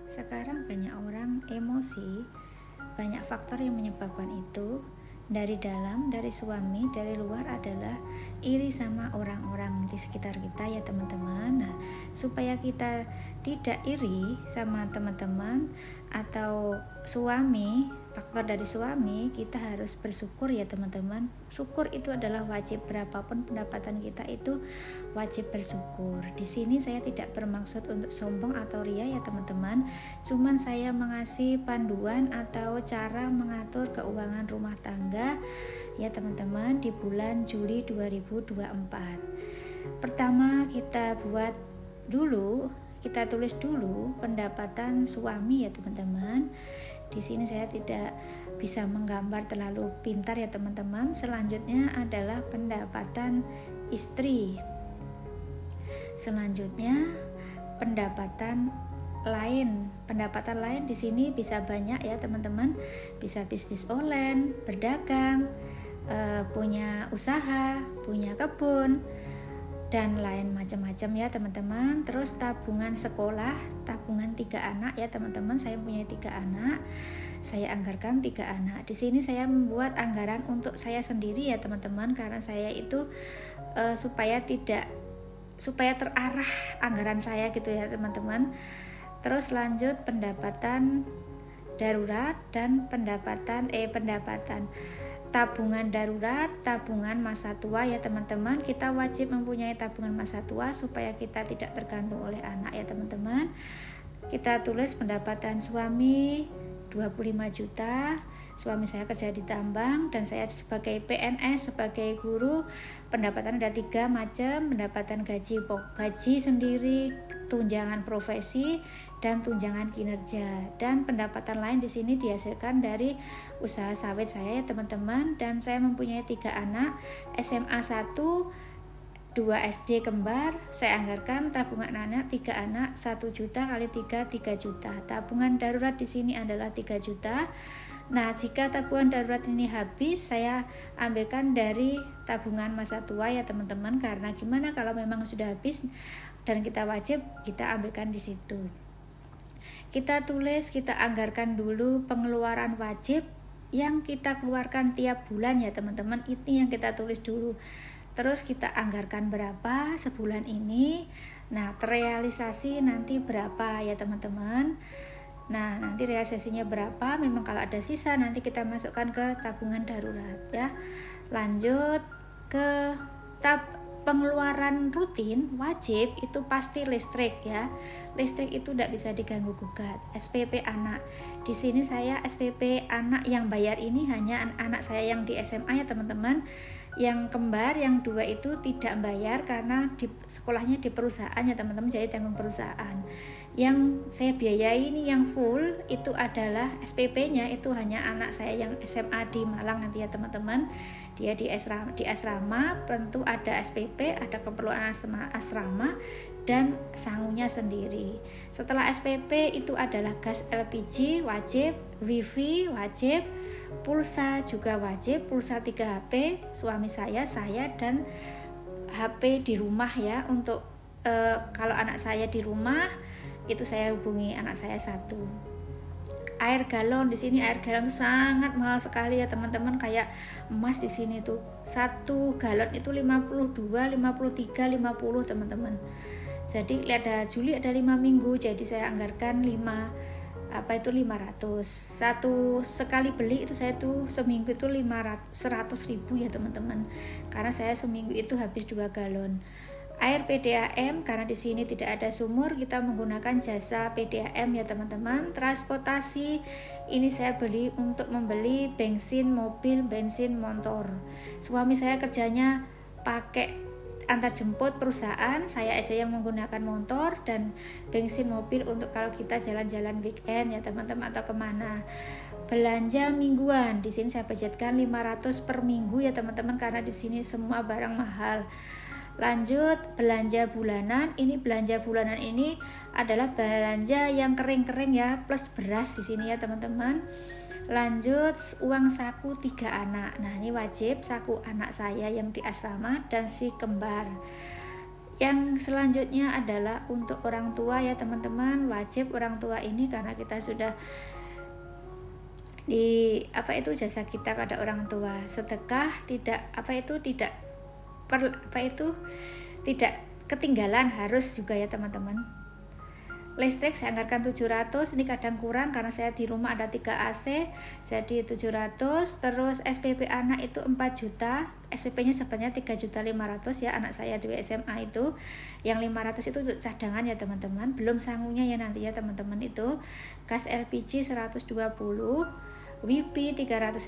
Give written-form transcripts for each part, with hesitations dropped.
Sekarang banyak orang emosi, banyak faktor yang menyebabkan itu. Dari dalam, dari suami, dari luar adalah iri sama orang-orang di sekitar kita ya teman-teman. Nah, supaya kita tidak iri sama teman-teman atau suami, faktor dari suami, kita harus bersyukur ya teman-teman. Syukur itu adalah wajib, berapapun pendapatan kita itu wajib bersyukur. Di sini saya tidak bermaksud untuk sombong atau ria ya teman-teman. Cuman saya mengasih panduan atau cara mengatur keuangan rumah tangga ya teman-teman di bulan Juli 2024. Pertama kita tulis dulu pendapatan suami ya teman-teman. Di sini saya tidak bisa menggambar terlalu pintar ya teman-teman. Selanjutnya adalah pendapatan istri. Selanjutnya pendapatan lain di sini bisa banyak ya teman-teman, bisa bisnis online, berdagang, punya usaha, punya kebun dan lain macam-macam ya teman-teman. Terus tabungan sekolah, tabungan 3 anak ya teman-teman. Saya punya 3 anak, saya anggarkan 3 anak. Di sini saya membuat anggaran untuk saya sendiri ya teman-teman, karena saya itu supaya terarah anggaran saya gitu ya teman-teman. Terus lanjut pendapatan darurat dan pendapatan tabungan darurat, tabungan masa tua ya teman-teman. Kita wajib mempunyai tabungan masa tua supaya kita tidak tergantung oleh anak ya teman-teman. Kita tulis pendapatan suami 25 juta. Suami saya kerja di tambang dan saya sebagai PNS, sebagai guru. Pendapatan ada 3 macam, pendapatan gaji sendiri, tunjangan profesi dan tunjangan kinerja. Dan pendapatan lain di sini dihasilkan dari usaha sawit saya ya teman-teman. Dan saya mempunyai 3 anak, SMA 1, 2 SD kembar. Saya anggarkan tabungan anak 3 anak 1 juta kali 3 juta. Tabungan darurat di sini adalah 3 juta. Nah, jika tabungan darurat ini habis, saya ambilkan dari tabungan masa tua ya teman-teman, karena gimana kalau memang sudah habis dan kita wajib, kita ambilkan di situ. Kita anggarkan dulu pengeluaran wajib yang kita keluarkan tiap bulan ya teman-teman. Ini yang kita tulis dulu. Terus kita anggarkan berapa sebulan ini. Nah, terrealisasi nanti berapa ya teman-teman. Nah, nanti realisasinya berapa, memang kalau ada sisa nanti kita masukkan ke tabungan darurat ya. Lanjut ke pengeluaran rutin wajib itu pasti listrik ya. Listrik itu tidak bisa diganggu gugat. SPP anak. Di sini saya SPP anak yang bayar ini hanya anak saya yang di SMA ya teman-teman. Yang kembar, yang 2 itu tidak bayar karena sekolahnya di perusahaan ya teman-teman, jadi tanggung perusahaan. Yang saya biayai ini yang full itu adalah SPP-nya itu hanya anak saya yang SMA di Malang nanti ya teman-teman. Dia di asrama tentu ada SPP, ada keperluan asrama dan sangunya sendiri. Setelah SPP itu adalah gas LPG wajib, wifi wajib, pulsa juga wajib, pulsa 3 HP suami saya dan HP di rumah ya. Untuk kalau anak saya di rumah itu saya hubungi anak saya 1. Air galon, di sini air galon itu sangat mahal sekali ya teman-teman, kayak emas di sini tuh 1 galon itu 52, 53, 50 teman-teman. Jadi ada Juli ada 5 minggu, jadi saya anggarkan 500. Satu sekali beli itu saya tuh seminggu itu 100 ribu ya teman-teman, karena saya seminggu itu habis 2 galon. Air PDAM, karena di sini tidak ada sumur, kita menggunakan jasa PDAM ya teman-teman. Transportasi ini saya beli untuk membeli bensin mobil, bensin motor. Suami saya kerjanya pakai antar jemput perusahaan, saya aja yang menggunakan motor dan bensin mobil untuk kalau kita jalan-jalan weekend ya teman-teman atau kemana. Belanja mingguan, di sini saya budgetkan 500 per minggu ya teman-teman, karena di sini semua barang mahal. Lanjut belanja bulanan. Ini belanja bulanan ini adalah belanja yang kering-kering ya, plus beras di sini ya teman-teman. Lanjut uang saku 3 anak. Nah, ini wajib saku anak saya yang di asrama dan si kembar. Yang selanjutnya adalah untuk orang tua ya teman-teman, wajib orang tua ini karena kita sudah di jasa kita pada orang tua, sedekah tidak tidak ketinggalan, harus juga ya teman-teman. Listrik saya anggarkan 700, ini kadang kurang karena saya di rumah ada 3 AC, jadi 700. Terus SPP anak itu 4 juta, SPP-nya sebenarnya 3.500.000 ya, anak saya di SMA itu. Yang 500 itu untuk cadangan ya teman-teman, belum sangunya ya nanti ya teman-teman itu. Gas LPG 120, WiFi 380,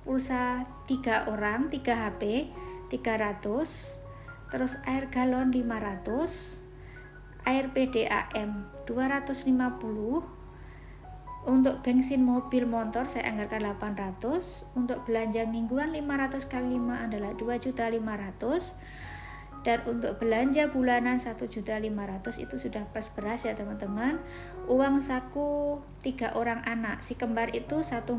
pulsa 3 orang 3 HP 300, terus air galon 500, air PDAM 250, untuk bensin mobil motor saya anggarkan 800, untuk belanja mingguan 500 kali 5 adalah 2.500.000, dan untuk belanja bulanan 1.500.000 itu sudah plus beras ya teman-teman. Uang saku 3 orang anak si kembar itu satu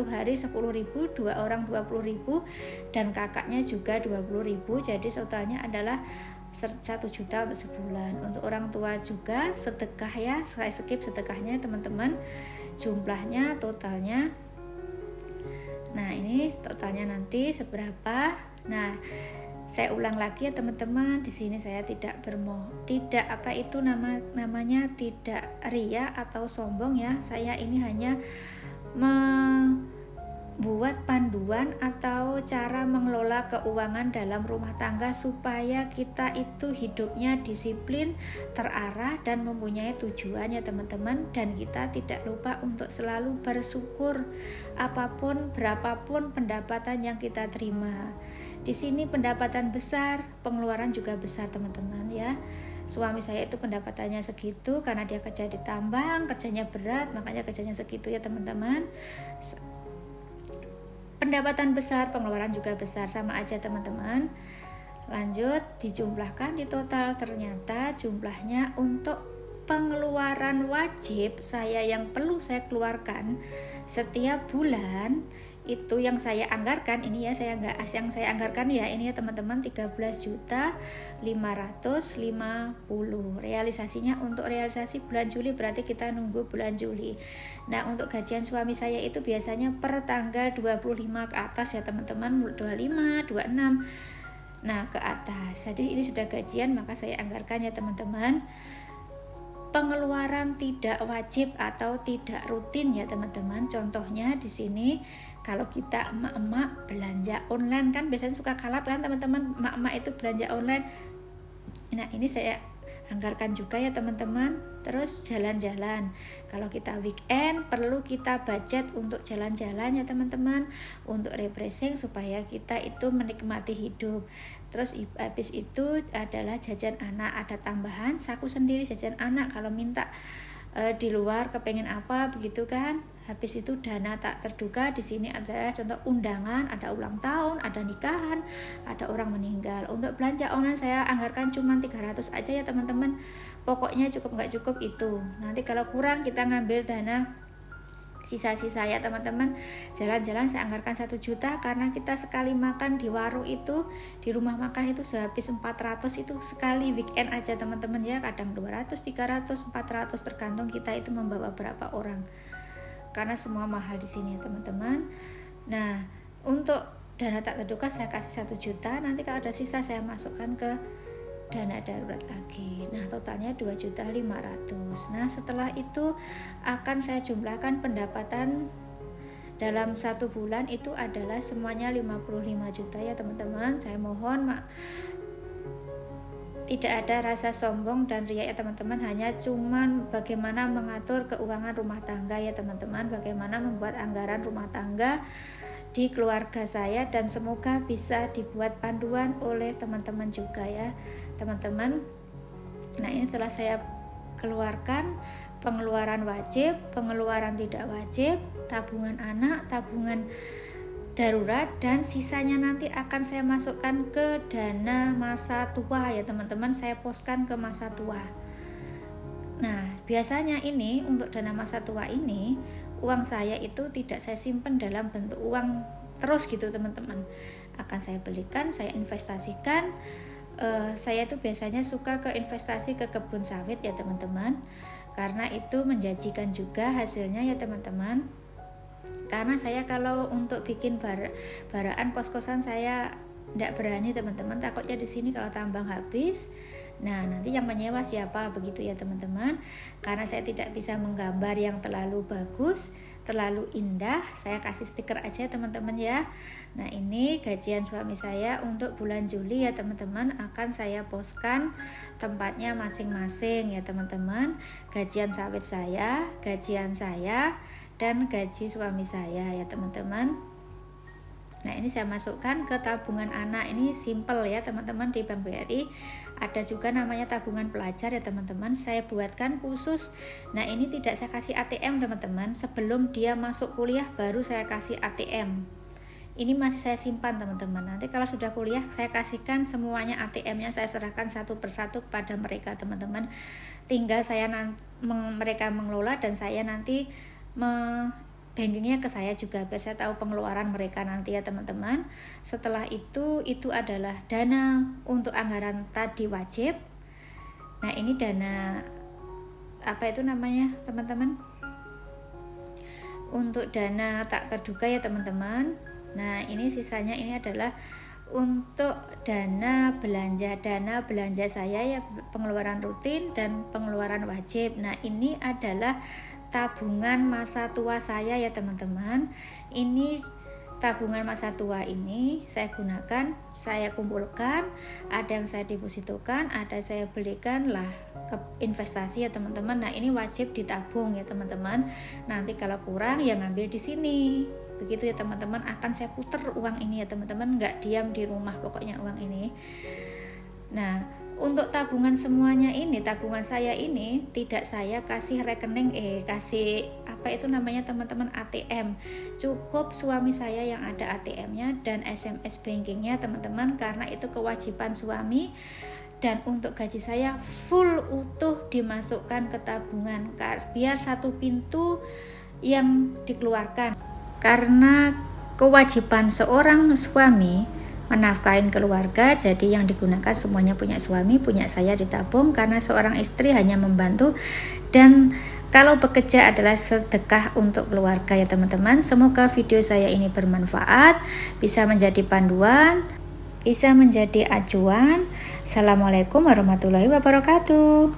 hari 10.000, 2 orang 20.000, dan kakaknya juga 20.000, jadi totalnya adalah 1 juta untuk sebulan. Untuk orang tua juga sedekah ya, saya skip sedekahnya teman-teman, jumlahnya totalnya. Nah ini totalnya nanti seberapa. Nah saya ulang lagi ya teman-teman, di sini saya tidak namanya tidak ria atau sombong ya. Saya ini hanya membuat panduan atau cara mengelola keuangan dalam rumah tangga supaya kita itu hidupnya disiplin, terarah, dan mempunyai tujuan ya teman-teman. Dan kita tidak lupa untuk selalu bersyukur apapun berapapun pendapatan yang kita terima. Di sini pendapatan besar, pengeluaran juga besar teman-teman ya. Suami saya itu pendapatannya segitu karena dia kerja di tambang, kerjanya berat, makanya kerjanya segitu ya teman-teman. Pendapatan besar, pengeluaran juga besar, sama aja teman-teman. Lanjut, dijumlahkan di total, ternyata jumlahnya untuk pengeluaran wajib saya yang perlu saya keluarkan setiap bulan itu yang saya anggarkan ini ya, yang saya anggarkan ya ini ya teman-teman, 13.550. Realisasinya untuk realisasi bulan Juli, berarti kita nunggu bulan Juli. Nah untuk gajian suami saya itu biasanya per tanggal 25 ke atas ya teman-teman, 25, 26 nah ke atas. Jadi ini sudah gajian, maka saya anggarkan ya teman-teman. Pengeluaran tidak wajib atau tidak rutin ya teman-teman. Contohnya di sini kalau kita emak-emak belanja online kan biasanya suka kalap kan teman-teman, emak-emak itu belanja online. Nah ini saya anggarkan juga ya teman-teman. Terus jalan-jalan, kalau kita weekend perlu kita budget untuk jalan-jalan ya teman-teman, untuk refreshing supaya kita itu menikmati hidup. Terus habis itu adalah jajan anak, ada tambahan saku sendiri jajan anak kalau minta di luar kepengen apa begitu kan. Habis itu dana tak terduga di sini adalah contoh undangan, ada ulang tahun, ada nikahan, ada orang meninggal. Untuk belanja online saya anggarkan cuma 300 aja ya teman-teman. Pokoknya cukup nggak cukup itu. Nanti kalau kurang kita ngambil dana sisa-sisa ya teman-teman. Jalan-jalan saya anggarkan 1 juta karena kita sekali makan di warung itu, di rumah makan itu sehabis 400 itu sekali weekend aja teman-teman ya. Kadang 200, 300, 400 tergantung kita itu membawa berapa orang. Karena semua mahal di sini ya teman-teman. Nah, untuk dana tak terduga saya kasih 1 juta, nanti kalau ada sisa saya masukkan ke dana darurat lagi. Nah, totalnya 2.500.000. Nah, setelah itu akan saya jumlahkan pendapatan dalam 1 bulan itu adalah semuanya 55 juta ya teman-teman. Saya mohon tidak ada rasa sombong dan riak ya teman-teman, hanya cuman bagaimana mengatur keuangan rumah tangga ya teman-teman, bagaimana membuat anggaran rumah tangga di keluarga saya, dan semoga bisa dibuat panduan oleh teman-teman juga ya teman-teman. Nah ini telah saya keluarkan pengeluaran wajib, pengeluaran tidak wajib, tabungan anak, tabungan darurat, dan sisanya nanti akan saya masukkan ke dana masa tua ya teman-teman, saya poskan ke masa tua. Nah biasanya ini untuk dana masa tua ini uang saya itu tidak saya simpan dalam bentuk uang terus gitu teman-teman. Akan saya belikan, saya investasikan. Saya tuh biasanya suka ke investasi ke kebun sawit ya teman-teman, karena itu menjanjikan juga hasilnya ya teman-teman. Karena saya kalau untuk bikin baraan kos-kosan saya tidak berani teman-teman, takutnya di sini kalau tambang habis, nah nanti yang menyewa siapa, begitu ya teman-teman. Karena saya tidak bisa menggambar yang terlalu bagus, terlalu indah, saya kasih stiker aja teman-teman ya. Nah ini gajian suami saya untuk bulan Juli ya teman-teman, akan saya postkan tempatnya masing-masing ya teman-teman. Gajian sawit saya, gajian saya, dan gaji suami saya ya teman-teman. Nah ini saya masukkan ke tabungan anak, ini simple ya teman-teman. Di Bank BRI ada juga namanya tabungan pelajar ya teman-teman, saya buatkan khusus. Nah ini tidak saya kasih ATM teman-teman, sebelum dia masuk kuliah baru saya kasih ATM. Ini masih saya simpan teman-teman, nanti kalau sudah kuliah saya kasihkan semuanya ATM-nya, saya serahkan satu persatu kepada mereka teman-teman. Tinggal saya mereka mengelola dan saya nanti bankingnya ke saya juga, biar saya tahu pengeluaran mereka nanti ya teman-teman. Setelah itu adalah dana untuk anggaran tadi wajib. Nah ini dana apa itu namanya teman-teman, untuk dana tak terduga ya teman-teman. Nah ini sisanya ini adalah untuk dana belanja saya ya, pengeluaran rutin dan pengeluaran wajib. Nah ini adalah tabungan masa tua saya ya teman-teman. Ini tabungan masa tua ini saya gunakan, saya kumpulkan, ada yang saya depositokan, ada saya belikan lah ke investasi ya teman-teman. Nah ini wajib ditabung ya teman-teman, nanti kalau kurang ya ngambil di sini, begitu ya teman-teman. Akan saya puter uang ini ya teman-teman, nggak diam di rumah pokoknya uang ini. Nah untuk tabungan semuanya ini, tabungan saya ini tidak saya kasih rekening, kasih apa itu namanya teman-teman, ATM. Cukup suami saya yang ada ATM-nya dan SMS bankingnya teman-teman, karena itu kewajiban suami. Dan untuk gaji saya full utuh dimasukkan ke tabungan, biar satu pintu yang dikeluarkan. Karena kewajiban seorang suami menafkahin keluarga, jadi yang digunakan semuanya punya suami, punya saya ditabung, karena seorang istri hanya membantu dan kalau bekerja adalah sedekah untuk keluarga ya teman-teman. Semoga video saya ini bermanfaat, bisa menjadi panduan, bisa menjadi acuan. Assalamualaikum warahmatullahi wabarakatuh.